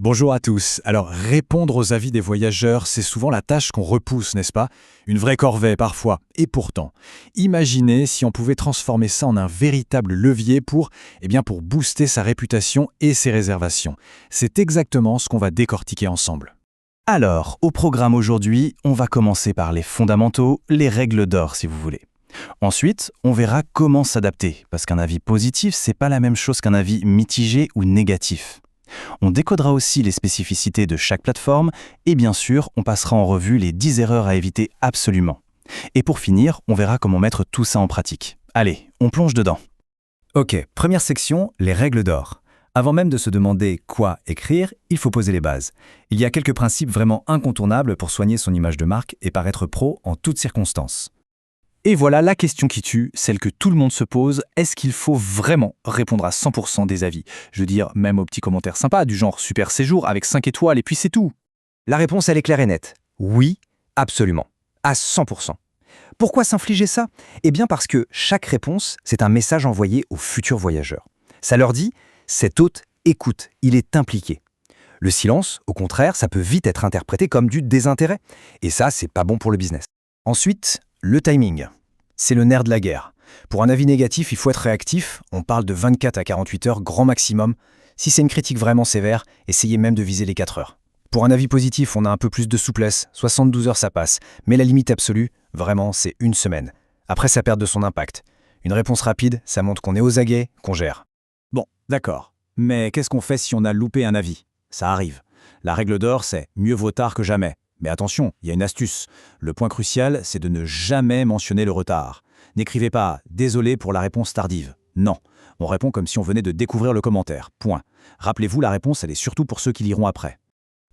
Bonjour à tous. Alors, répondre aux avis des voyageurs, c'est souvent la tâche qu'on repousse, n'est-ce pas? Une vraie corvée parfois. Et pourtant, imaginez si on pouvait transformer ça en un véritable levier pour booster sa réputation et ses réservations. C'est exactement ce qu'on va décortiquer ensemble. Alors, au programme aujourd'hui, on va commencer par les fondamentaux, les règles d'or si vous voulez. Ensuite, on verra comment s'adapter, parce qu'un avis positif, c'est pas la même chose qu'un avis mitigé ou négatif. On décodera aussi les spécificités de chaque plateforme et bien sûr, on passera en revue les 10 erreurs à éviter absolument. Et pour finir, on verra comment mettre tout ça en pratique. Allez, on plonge dedans. Ok, première section, les règles d'or. Avant même de se demander quoi écrire, il faut poser les bases. Il y a quelques principes vraiment incontournables pour soigner son image de marque et paraître pro en toutes circonstances. Et voilà la question qui tue, celle que tout le monde se pose, est-ce qu'il faut vraiment répondre à 100% des avis? Je veux dire, même aux petits commentaires sympas, du genre super séjour avec 5 étoiles et puis c'est tout. La réponse, elle est claire et nette. Oui, absolument. À 100%. Pourquoi s'infliger ça? Eh bien parce que chaque réponse, c'est un message envoyé aux futurs voyageurs. Ça leur dit, cet hôte écoute, il est impliqué. Le silence, au contraire, ça peut vite être interprété comme du désintérêt. Et ça, c'est pas bon pour le business. Ensuite, le timing. C'est le nerf de la guerre. Pour un avis négatif, il faut être réactif. On parle de 24 à 48 heures grand maximum. Si c'est une critique vraiment sévère, essayez même de viser les 4 heures. Pour un avis positif, on a un peu plus de souplesse. 72 heures, ça passe. Mais la limite absolue, vraiment, c'est 1 semaine. Après, ça perd de son impact. Une réponse rapide, ça montre qu'on est aux aguets, qu'on gère. Bon, d'accord. Mais qu'est-ce qu'on fait si on a loupé un avis? Ça arrive. La règle d'or, c'est mieux vaut tard que jamais. Mais attention, il y a une astuce. Le point crucial, c'est de ne jamais mentionner le retard. N'écrivez pas « désolé pour la réponse tardive ». Non, on répond comme si on venait de découvrir le commentaire. Point. Rappelez-vous, la réponse, elle est surtout pour ceux qui liront après.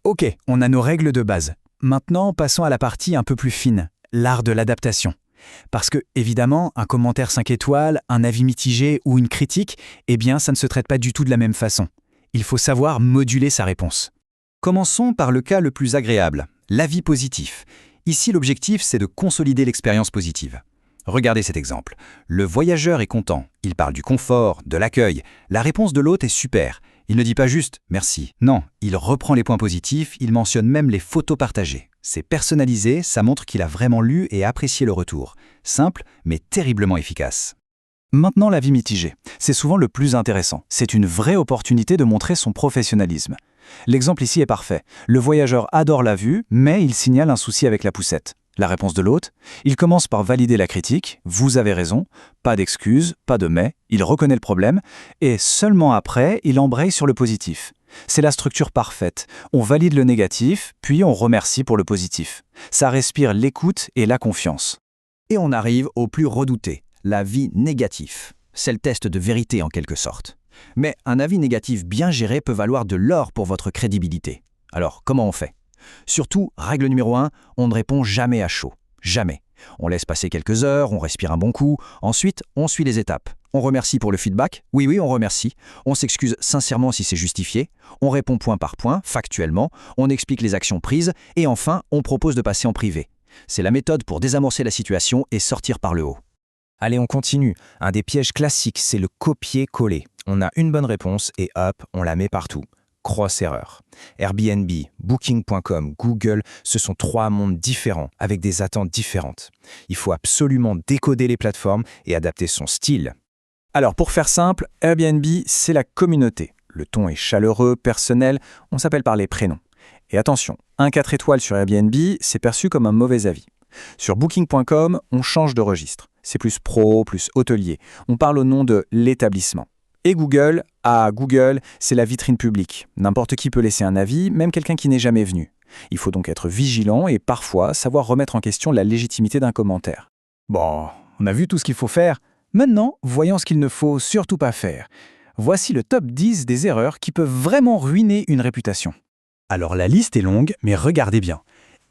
Ok, on a nos règles de base. Maintenant, passons à la partie un peu plus fine, l'art de l'adaptation. Parce que, évidemment, un commentaire 5 étoiles, un avis mitigé ou une critique, eh bien, ça ne se traite pas du tout de la même façon. Il faut savoir moduler sa réponse. Commençons par le cas le plus agréable, l'avis positif. Ici, l'objectif, c'est de consolider l'expérience positive. Regardez cet exemple. Le voyageur est content. Il parle du confort, de l'accueil. La réponse de l'hôte est super. Il ne dit pas juste « merci ». Non, il reprend les points positifs, il mentionne même les photos partagées. C'est personnalisé, ça montre qu'il a vraiment lu et apprécié le retour. Simple, mais terriblement efficace. Maintenant, l'avis mitigé. C'est souvent le plus intéressant. C'est une vraie opportunité de montrer son professionnalisme. L'exemple ici est parfait. Le voyageur adore la vue, mais il signale un souci avec la poussette. La réponse de l'hôte? Il commence par valider la critique, vous avez raison, pas d'excuses, pas de mais, il reconnaît le problème, et seulement après, il embraye sur le positif. C'est la structure parfaite. On valide le négatif, puis on remercie pour le positif. Ça respire l'écoute et la confiance. Et on arrive au plus redouté, l'avis négatif. C'est le test de vérité en quelque sorte. Mais un avis négatif bien géré peut valoir de l'or pour votre crédibilité. Alors, comment on fait? Surtout, règle numéro 1, on ne répond jamais à chaud. Jamais. On laisse passer quelques heures, on respire un bon coup. Ensuite, on suit les étapes. On remercie pour le feedback. Oui, on remercie. On s'excuse sincèrement si c'est justifié. On répond point par point, factuellement. On explique les actions prises. Et enfin, on propose de passer en privé. C'est la méthode pour désamorcer la situation et sortir par le haut. Allez, on continue. Un des pièges classiques, c'est le copier-coller. On a une bonne réponse et hop, on la met partout. Grosse erreur. Airbnb, Booking.com, Google, ce sont 3 mondes différents, avec des attentes différentes. Il faut absolument décoder les plateformes et adapter son style. Alors pour faire simple, Airbnb, c'est la communauté. Le ton est chaleureux, personnel, on s'appelle par les prénoms. Et attention, un 4 étoiles sur Airbnb, c'est perçu comme un mauvais avis. Sur Booking.com, on change de registre. C'est plus pro, plus hôtelier. On parle au nom de l'établissement. Et Google, Google, c'est la vitrine publique. N'importe qui peut laisser un avis, même quelqu'un qui n'est jamais venu. Il faut donc être vigilant et parfois savoir remettre en question la légitimité d'un commentaire. Bon, on a vu tout ce qu'il faut faire. Maintenant, voyons ce qu'il ne faut surtout pas faire. Voici le top 10 des erreurs qui peuvent vraiment ruiner une réputation. Alors la liste est longue, mais regardez bien.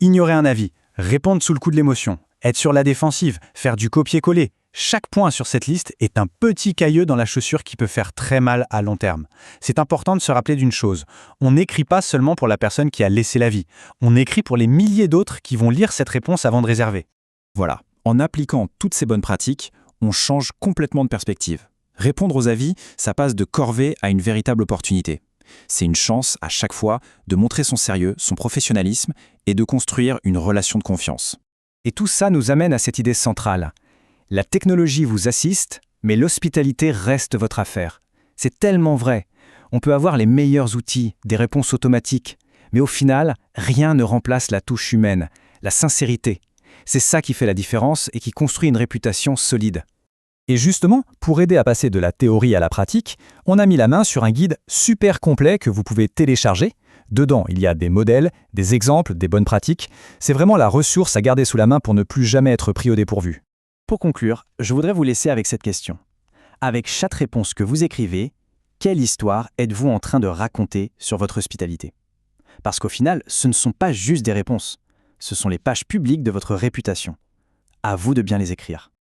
Ignorer un avis, répondre sous le coup de l'émotion, être sur la défensive, faire du copier-coller. Chaque point sur cette liste est un petit caillou dans la chaussure qui peut faire très mal à long terme. C'est important de se rappeler d'une chose. On n'écrit pas seulement pour la personne qui a laissé l'avis. On écrit pour les milliers d'autres qui vont lire cette réponse avant de réserver. Voilà, en appliquant toutes ces bonnes pratiques, on change complètement de perspective. Répondre aux avis, ça passe de corvée à une véritable opportunité. C'est une chance à chaque fois de montrer son sérieux, son professionnalisme et de construire une relation de confiance. Et tout ça nous amène à cette idée centrale. La technologie vous assiste, mais l'hospitalité reste votre affaire. C'est tellement vrai. On peut avoir les meilleurs outils, des réponses automatiques, mais au final, rien ne remplace la touche humaine, la sincérité. C'est ça qui fait la différence et qui construit une réputation solide. Et justement, pour aider à passer de la théorie à la pratique, on a mis la main sur un guide super complet que vous pouvez télécharger. Dedans, il y a des modèles, des exemples, des bonnes pratiques. C'est vraiment la ressource à garder sous la main pour ne plus jamais être pris au dépourvu. Pour conclure, je voudrais vous laisser avec cette question. Avec chaque réponse que vous écrivez, quelle histoire êtes-vous en train de raconter sur votre hospitalité? Parce qu'au final, ce ne sont pas juste des réponses. Ce sont les pages publiques de votre réputation. À vous de bien les écrire.